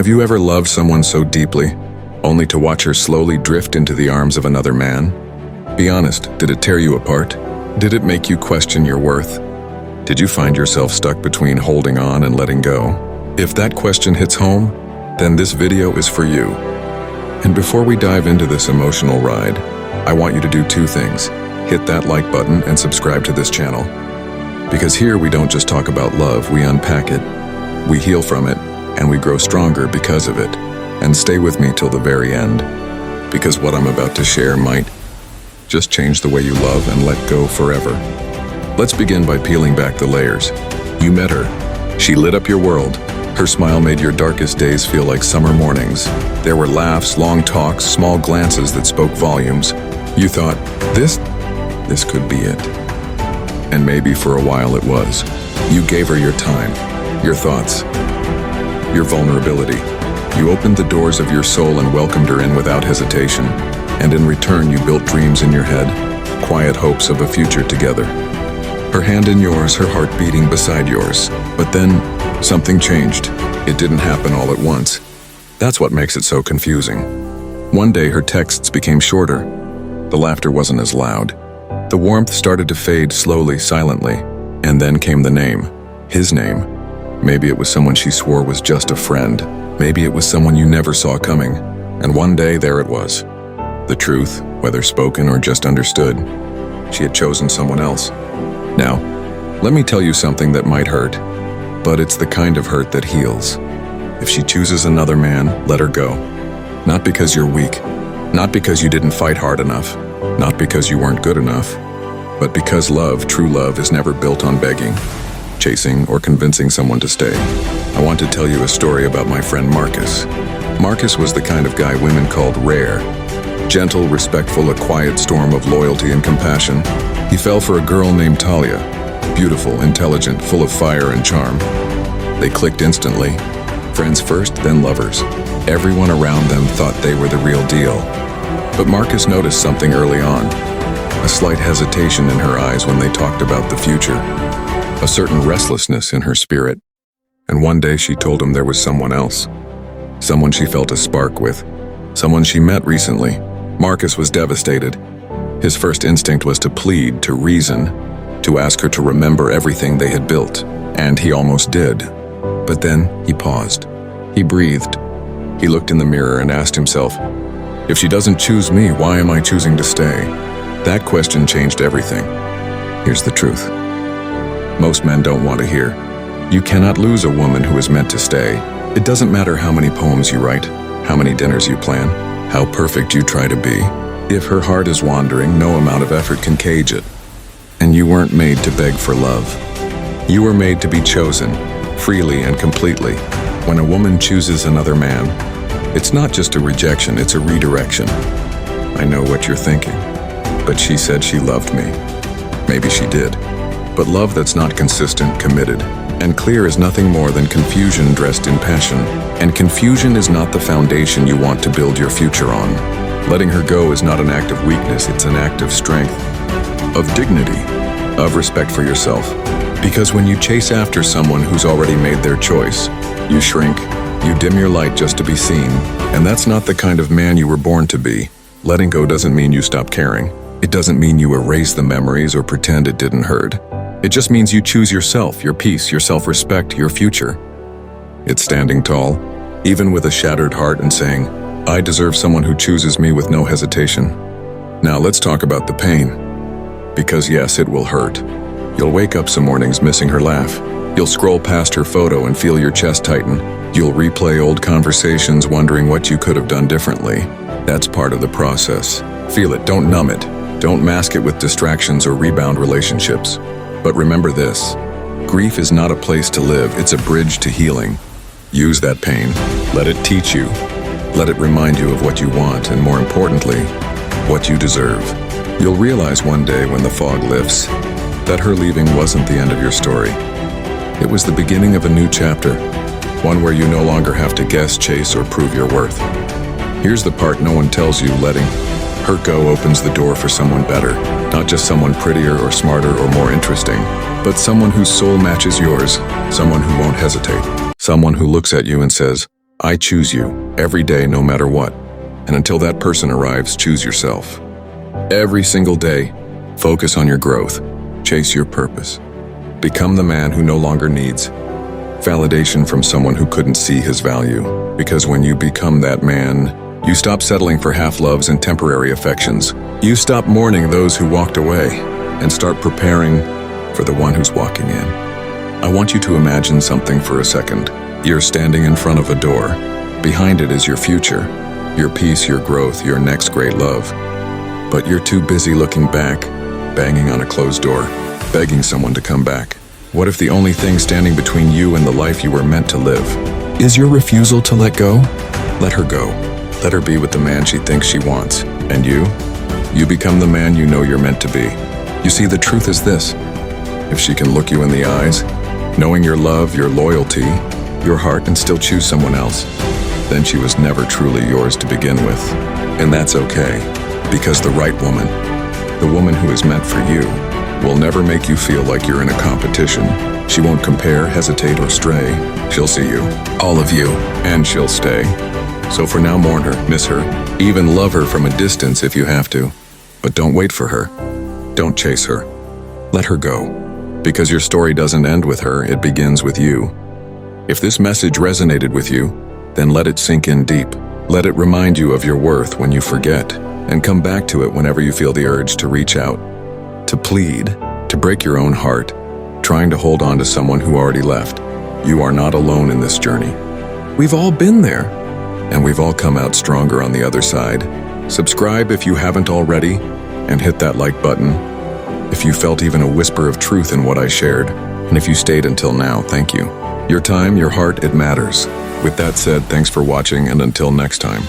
Have you ever loved someone so deeply, only to watch her slowly drift into the arms of another man? Be honest, did it tear you apart? Did it make you question your worth? Did you find yourself stuck between holding on and letting go? If that question hits home, then this video is for you. And before we dive into this emotional ride, I want you to do two things. Hit that like button and subscribe to this channel. Because here we don't just talk about love, we unpack it, we heal from it, and we grow stronger because of it. And stay with me till the very end, because what I'm about to share might just change the way you love and let go forever. Let's begin by peeling back the layers. You met her. She lit up your world. Her smile made your darkest days feel like summer mornings. There were laughs, long talks, small glances that spoke volumes. You thought, this could be it. And maybe for a while it was. You gave her your time, your thoughts, your vulnerability. You opened the doors of your soul and welcomed her in without hesitation. And in return, you built dreams in your head, quiet hopes of a future together. Her hand in yours, her heart beating beside yours. But then, something changed. It didn't happen all at once. That's what makes it so confusing. One day, her texts became shorter. The laughter wasn't as loud. The warmth started to fade slowly, silently. And then came the name. His name. Maybe it was someone she swore was just a friend. Maybe it was someone you never saw coming. And one day, there it was. The truth, whether spoken or just understood. She had chosen someone else. Now, let me tell you something that might hurt, but it's the kind of hurt that heals. If she chooses another man, let her go. Not because you're weak, not because you didn't fight hard enough, not because you weren't good enough, but because love, true love, is never built on begging, chasing, or convincing someone to stay. I want to tell you a story about my friend Marcus. Marcus was the kind of guy women called rare. Gentle, respectful, a quiet storm of loyalty and compassion. He fell for a girl named Talia. Beautiful, intelligent, full of fire and charm. They clicked instantly. Friends first, then lovers. Everyone around them thought they were the real deal. But Marcus noticed something early on. A slight hesitation in her eyes when they talked about the future. A certain restlessness in her spirit. And one day she told him there was someone else. Someone she felt a spark with. Someone she met recently. Marcus was devastated. His first instinct was to plead, to reason, to ask her to remember everything they had built. And he almost did. But then he paused. He breathed. He looked in the mirror and asked himself, if she doesn't choose me, why am I choosing to stay? That question changed everything. Here's the truth. Most men don't want to hear. You cannot lose a woman who is meant to stay. It doesn't matter how many poems you write, how many dinners you plan, how perfect you try to be. If her heart is wandering, no amount of effort can cage it. And you weren't made to beg for love. You were made to be chosen, freely and completely. When a woman chooses another man, it's not just a rejection, it's a redirection. I know what you're thinking, but she said she loved me. Maybe she did. But love that's not consistent, committed, and clear is nothing more than confusion dressed in passion. And confusion is not the foundation you want to build your future on. Letting her go is not an act of weakness, it's an act of strength, of dignity, of respect for yourself. Because when you chase after someone who's already made their choice, you shrink, you dim your light just to be seen. And that's not the kind of man you were born to be. Letting go doesn't mean you stop caring. It doesn't mean you erase the memories or pretend it didn't hurt. It just means you choose yourself, your peace, your self-respect, your future. It's standing tall, even with a shattered heart, and saying, I deserve someone who chooses me with no hesitation. Now let's talk about the pain. Because yes, it will hurt. You'll wake up some mornings missing her laugh. You'll scroll past her photo and feel your chest tighten. You'll replay old conversations wondering what you could have done differently. That's part of the process. Feel it, don't numb it. Don't mask it with distractions or rebound relationships. But remember this, grief is not a place to live, it's a bridge to healing. Use that pain, let it teach you, let it remind you of what you want, and more importantly, what you deserve. You'll realize one day when the fog lifts, that her leaving wasn't the end of your story. It was the beginning of a new chapter, one where you no longer have to guess, chase, or prove your worth. Here's the part no one tells you: letting her go opens the door for someone better. Not just someone prettier or smarter or more interesting, but someone whose soul matches yours, someone who won't hesitate, someone who looks at you and says, I choose you, every day, no matter what. And until that person arrives, choose yourself. Every single day, focus on your growth. Chase your purpose. Become the man who no longer needs validation from someone who couldn't see his value. Because when you become that man, you stop settling for half-loves and temporary affections. You stop mourning those who walked away and start preparing for the one who's walking in. I want you to imagine something for a second. You're standing in front of a door. Behind it is your future, your peace, your growth, your next great love. But you're too busy looking back, banging on a closed door, begging someone to come back. What if the only thing standing between you and the life you were meant to live is your refusal to let go? Let her go. Let her be with the man she thinks she wants. And you become the man you know you're meant to be. You see, the truth is this. If she can look you in the eyes, knowing your love, your loyalty, your heart, and still choose someone else, then she was never truly yours to begin with. And that's okay, because the right woman, the woman who is meant for you, will never make you feel like you're in a competition. She won't compare, hesitate, or stray. She'll see you, all of you, and she'll stay. So for now, mourn her, miss her, even love her from a distance if you have to. But don't wait for her. Don't chase her. Let her go. Because your story doesn't end with her, it begins with you. If this message resonated with you, then let it sink in deep. Let it remind you of your worth when you forget, and come back to it whenever you feel the urge to reach out, to plead, to break your own heart, trying to hold on to someone who already left. You are not alone in this journey. We've all been there, and we've all come out stronger on the other side. Subscribe if you haven't already, and hit that like button if you felt even a whisper of truth in what I shared. And if you stayed until now, thank you. Your time, your heart, it matters. With that said, thanks for watching, and until next time.